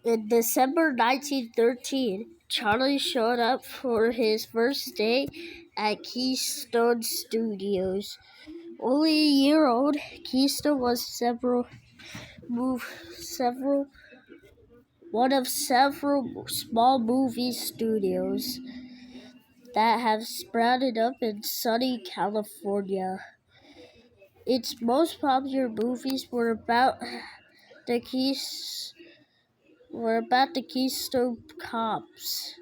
In December 1913, Charlie showed up for his first day at Keystone Studios. Only a year old, Keystone was several one of several small movie studios that have sprouted up in sunny California. Its most popular movies the Keys were about the Keystone Cops,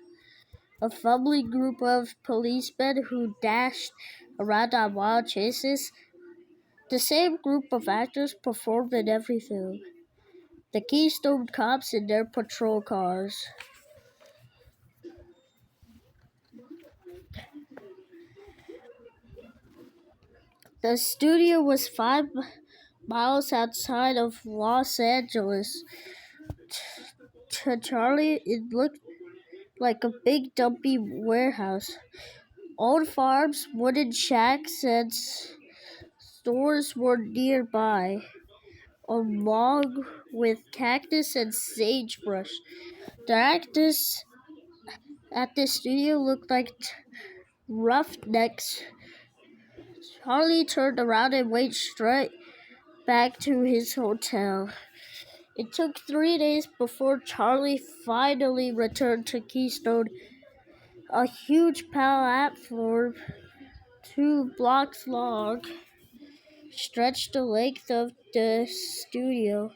a fumbling group of policemen who dashed around on wild chases. The same group of actors performed in every film. The Keystone Cops in their patrol cars. The studio was 5 miles outside of Los Angeles. To Charlie, it looked like a big dumpy warehouse. Old farms, wooden shacks, and stores were nearby, along with cactus and sagebrush. The actors at the studio looked like roughnecks. Charlie turned around and went straight back to his hotel. It took 3 days before Charlie finally returned to Keystone. A huge platform, 2 blocks long, stretched the length of the studio.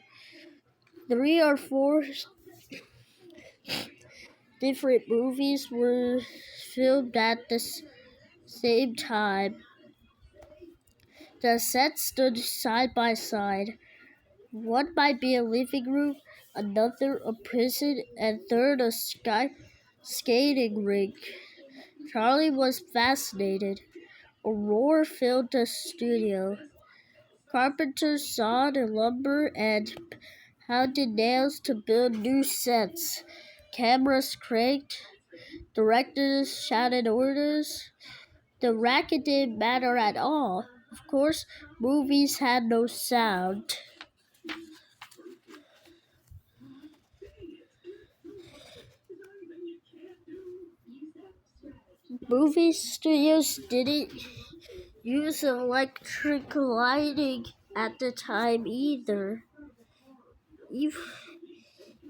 3 or 4 different movies were filmed at the same time. The sets stood side by side. One might be a living room, another a prison, and third a skating rink. Charlie was fascinated. A roar filled the studio. Carpenters sawed lumber and pounded nails to build new sets. Cameras cranked. Directors shouted orders. The racket didn't matter at all. Of course, movies had no sound. Movie studios didn't use electric lighting at the time either.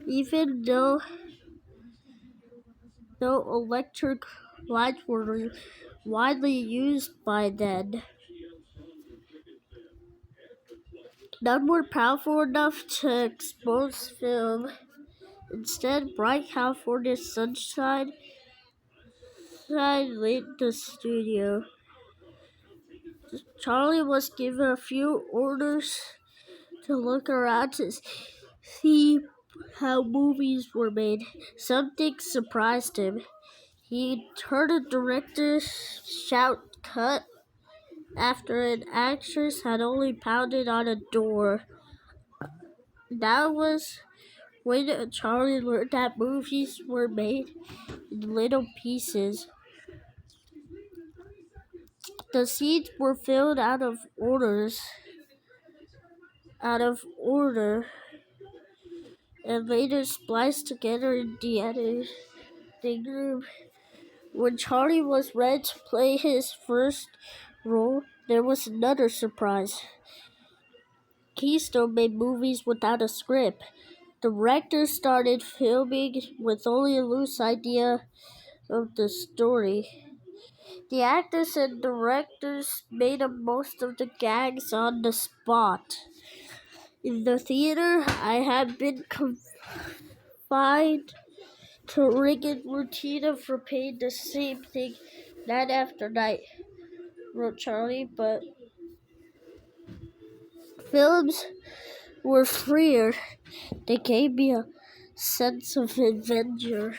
Even though no electric lights were widely used by then, none were powerful enough to expose film. Instead, bright California sunshine lit the studio. Charlie was given a few orders to look around to see how movies were made. Something surprised him. He heard a director shout "cut" after an actress had only pounded on a door. That was when Charlie learned that movies were made in little pieces. The scenes were filled out of order, and later spliced together in the editing room. When Charlie was ready to play his first role, there was another surprise. Keystone made movies without a script. Directors started filming with only a loose idea of the story. The actors and directors made up most of the gags on the spot. In the theater, I had been confined to a rigid routine of repeating the same thing night after night, wrote Charlie, but films were freer. They gave me a sense of adventure.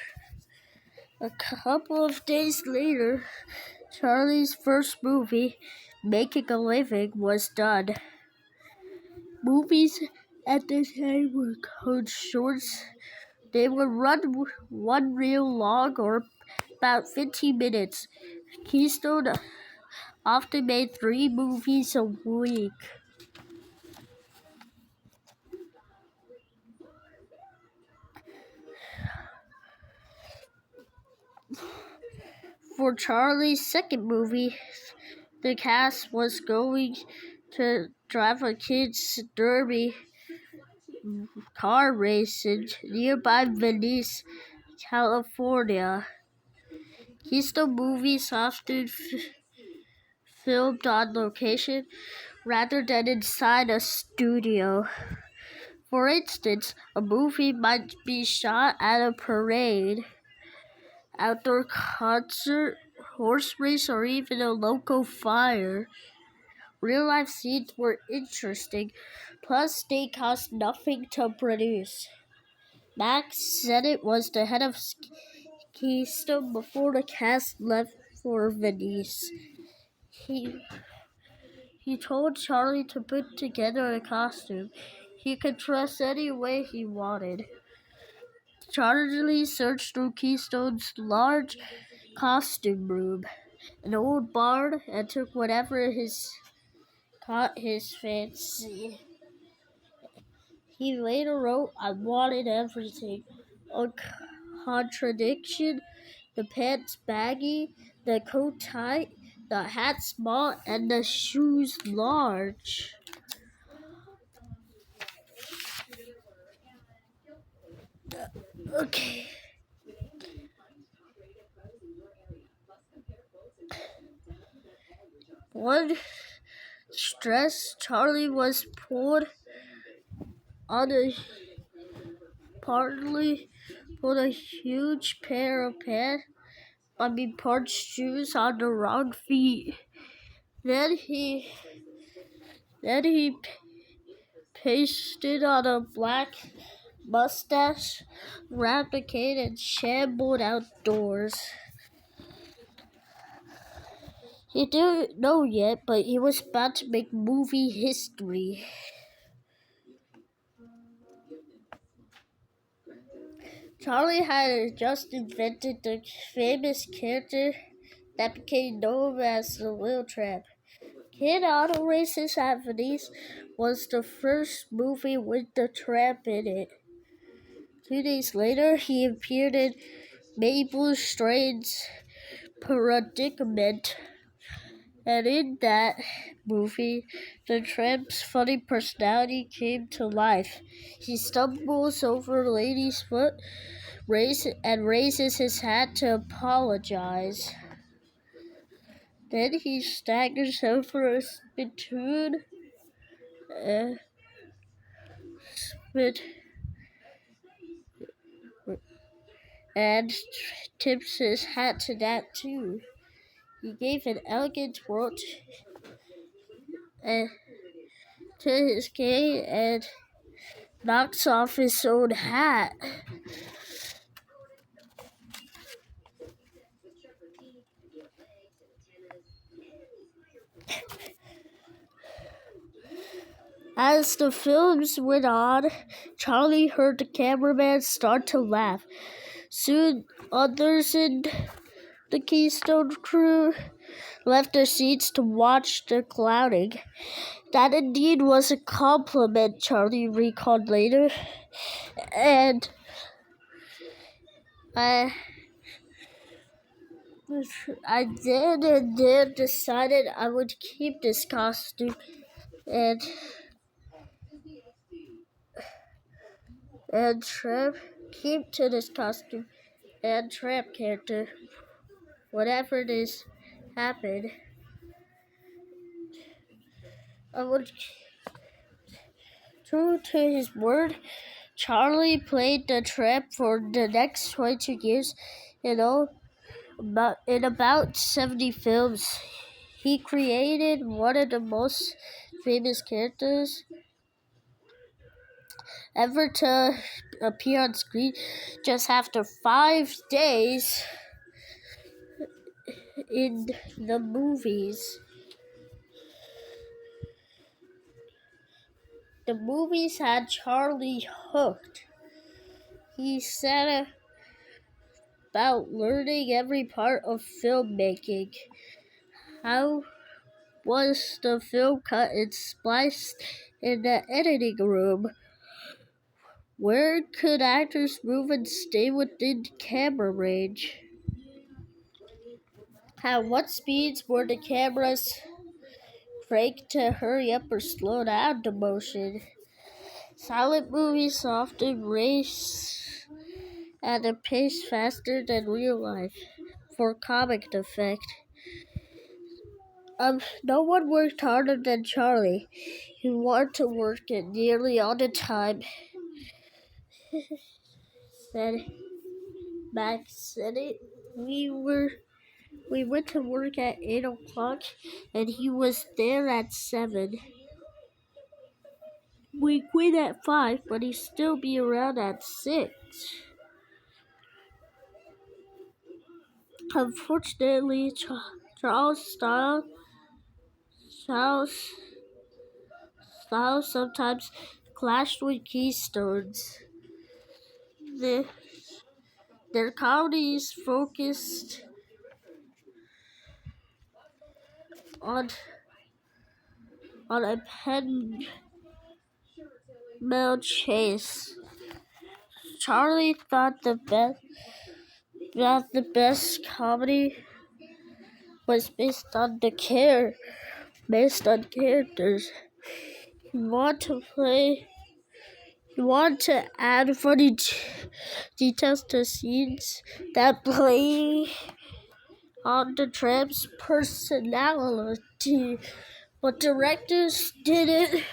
A couple of days later, Charlie's first movie, Making a Living, was done. Movies at the time were called shorts. They would run one reel long or about 15 minutes. Keystone often made 3 movies a week. for Charlie's second movie, the cast was going to drive a kids' derby car race in nearby Venice, California. Keystone movies often filmed on location rather than inside a studio. For instance, a movie might be shot at a parade, outdoor concert, horse race, or even a local fire. Real life scenes were interesting, plus they cost nothing to produce. Max said it was the head of Keystone before the cast left for Venice. He told Charlie to put together a costume he could dress any way he wanted. Charlie searched through Keystone's large costume room, an old barn, and took whatever caught his fancy. He later wrote, "I wanted everything. A contradiction, the pants baggy, the coat tight, the hat small, and the shoes large." Okay. One stress, Charlie was pulled on partly pulled a huge pair of pants parched shoes on the wrong feet. Then he pasted on a black mustache, wrapped a cane, and shambled outdoors. He didn't know yet, but he was about to make movie history. Charlie had just invented the famous character that became known as the Little Tramp. Kid Auto Races at Venice was the first movie with the tramp in it. 2 days later, he appeared in Mabel Strain's Predicament, and in that movie, the tramp's funny personality came to life. He stumbles over a lady's foot and raises his hat to apologize. Then he staggers over a spittoon and tips his hat to that too. He gave an elegant twirl to his cane and knocks off his own hat. As the films went on, Charlie heard the cameraman start to laugh. Soon, others in the Keystone crew left their seats to watch the clowning. That indeed was a compliment, Charlie recalled later. And I then decided I would keep this costume and keep to this costume and tramp character. Whatever this happened, I would. True to his word, Charlie played the tramp for the next 22 years, in about 70 films. He created one of the most famous characters ever to appear on screen just after 5 days in the movies. The movies had Charlie hooked. He said about learning every part of filmmaking. How was the film cut and spliced in the editing room? Where could actors move and stay within camera range? At what speeds were the cameras cranked to hurry up or slow down the motion? Silent movies often race at a pace faster than real life for comic effect. No one worked harder than Charlie. He wanted to work it nearly all the time. Said Max said it. We went to work at 8 o'clock, and he was there at 7. We quit at 5, but he'd still be around at 6. Unfortunately, Charles' style sometimes clashed with Keystone's. The, their comedies focused on a pen mill chase. Charlie thought that the best comedy was based on characters. You want to add funny details to scenes that play on the tramp's personality, but directors didn't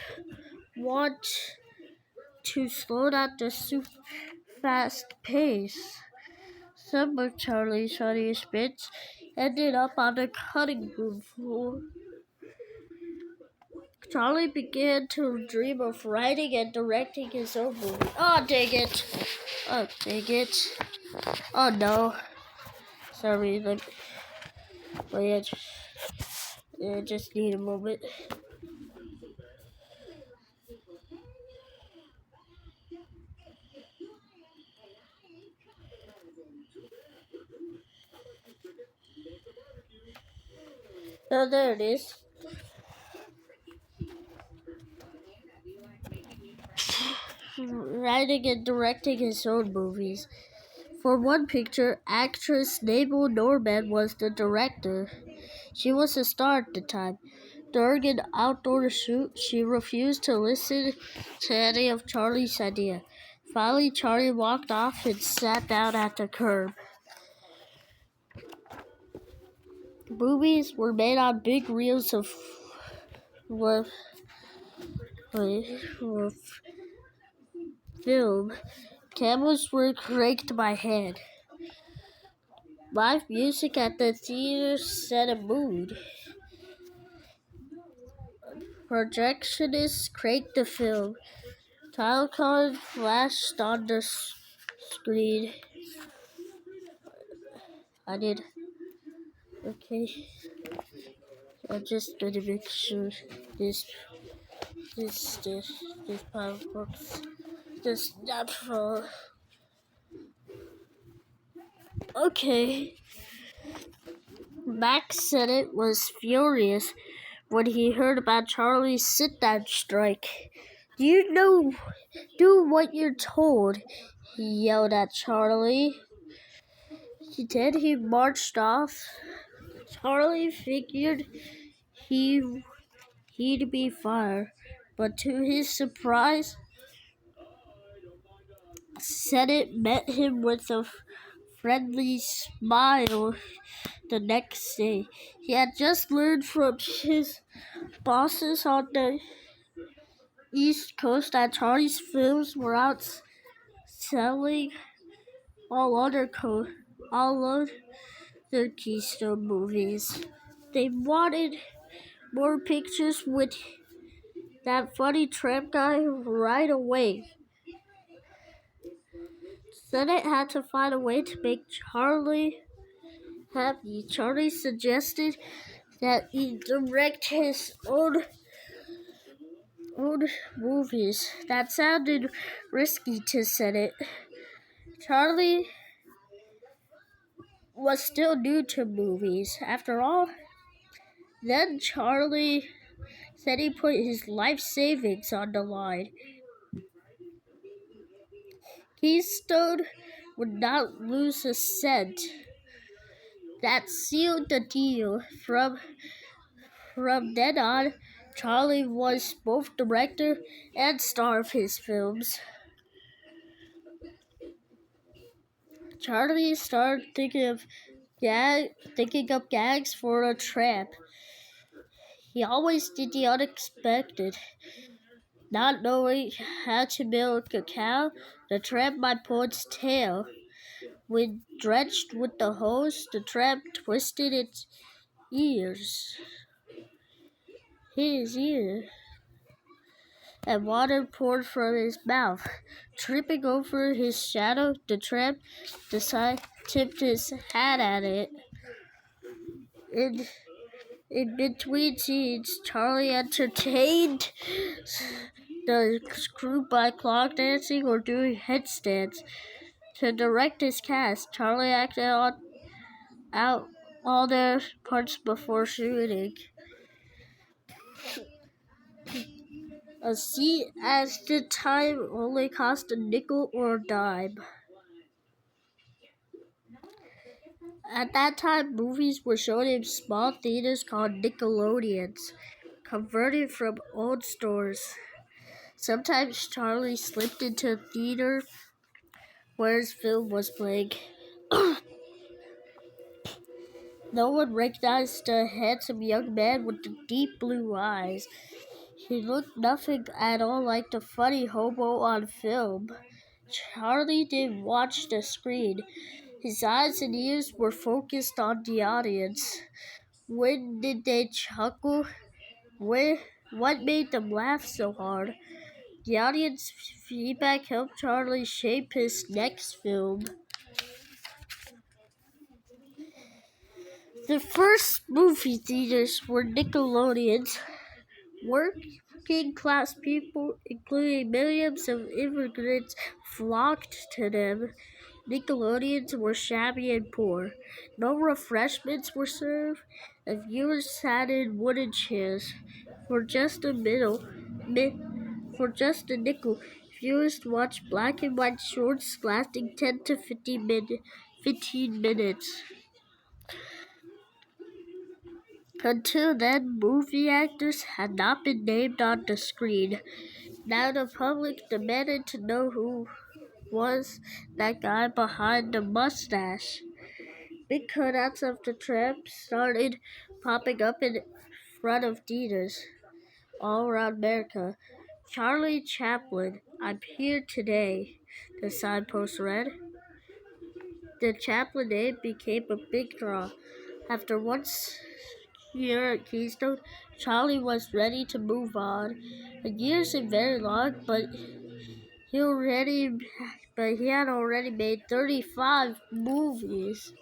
want to slow down the super fast pace. Some of Charlie's funniest bits ended up on the cutting room floor. Charlie began to dream of writing and directing his own movie. Oh, dang it. Oh, dang it. Oh, no. Sorry, wait. I just need a moment. Oh, there it is. Writing and directing his own movies. For one picture, actress Mabel Normand was the director. She was a star at the time. During an outdoor shoot, she refused to listen to any of Charlie's ideas. Finally, Charlie walked off and sat down at the curb. Movies were made on big reels of film. Cameras were cranked by hand. Live music at the theater set a mood. Projectionists cranked the film. Title card flashed on the screen. Okay. I'm just gonna make sure this PowerPoint does not fall. Okay. Max said it was furious when he heard about Charlie's sit-down strike. Do what you're told, he yelled at Charlie. He marched off. Charlie figured he'd be fired, but to his surprise, Senate met him with a friendly smile the next day. He had just learned from his bosses on the East Coast that Charlie's films were outselling all other Keystone movies. They wanted more pictures with that funny tramp guy right away. Senate had to find a way to make Charlie happy. Charlie suggested that he direct his own movies. That sounded risky to Senate. Charlie was still new to movies. After all, then Charlie said he put his life savings on the line. Keystone would not lose a cent. That sealed the deal. From then on, Charlie was both director and star of his films. Charlie started thinking of gags for a trap. He always did the unexpected. Not knowing how to milk a cow, the tramp might pull its tail. When drenched with the hose, the tramp twisted his ear, and water poured from his mouth. Tripping over his shadow, the tramp tipped his hat at it. In between scenes, Charlie entertained the crew by clock dancing or doing headstands. To direct his cast, Charlie acted out all their parts before shooting. A seat at the time only cost a nickel or a dime. At that time, movies were shown in small theaters called Nickelodeons, converted from old stores. Sometimes Charlie slipped into a theater where his film was playing. No one recognized the handsome young man with the deep blue eyes. He looked nothing at all like the funny hobo on film. Charlie didn't watch the screen. His eyes and ears were focused on the audience. When did they chuckle? What made them laugh so hard? The audience feedback helped Charlie shape his next film. The first movie theaters were Nickelodeons. Working class people, including millions of immigrants, flocked to them. Nickelodeons were shabby and poor. No refreshments were served, and viewers sat in wooden chairs. For just a nickel, viewers watched black and white shorts lasting 10 to 15 minutes. Until then, movie actors had not been named on the screen. Now the public demanded to know who was that guy behind the mustache. Big cutouts of the tramp started popping up in front of theaters all around America. Charlie Chaplin, I'm here today, the signpost read. The Chaplin name became a big draw. After once here at Keystone, Charlie was ready to move on. The years seemed very long, but he had already made 35 movies.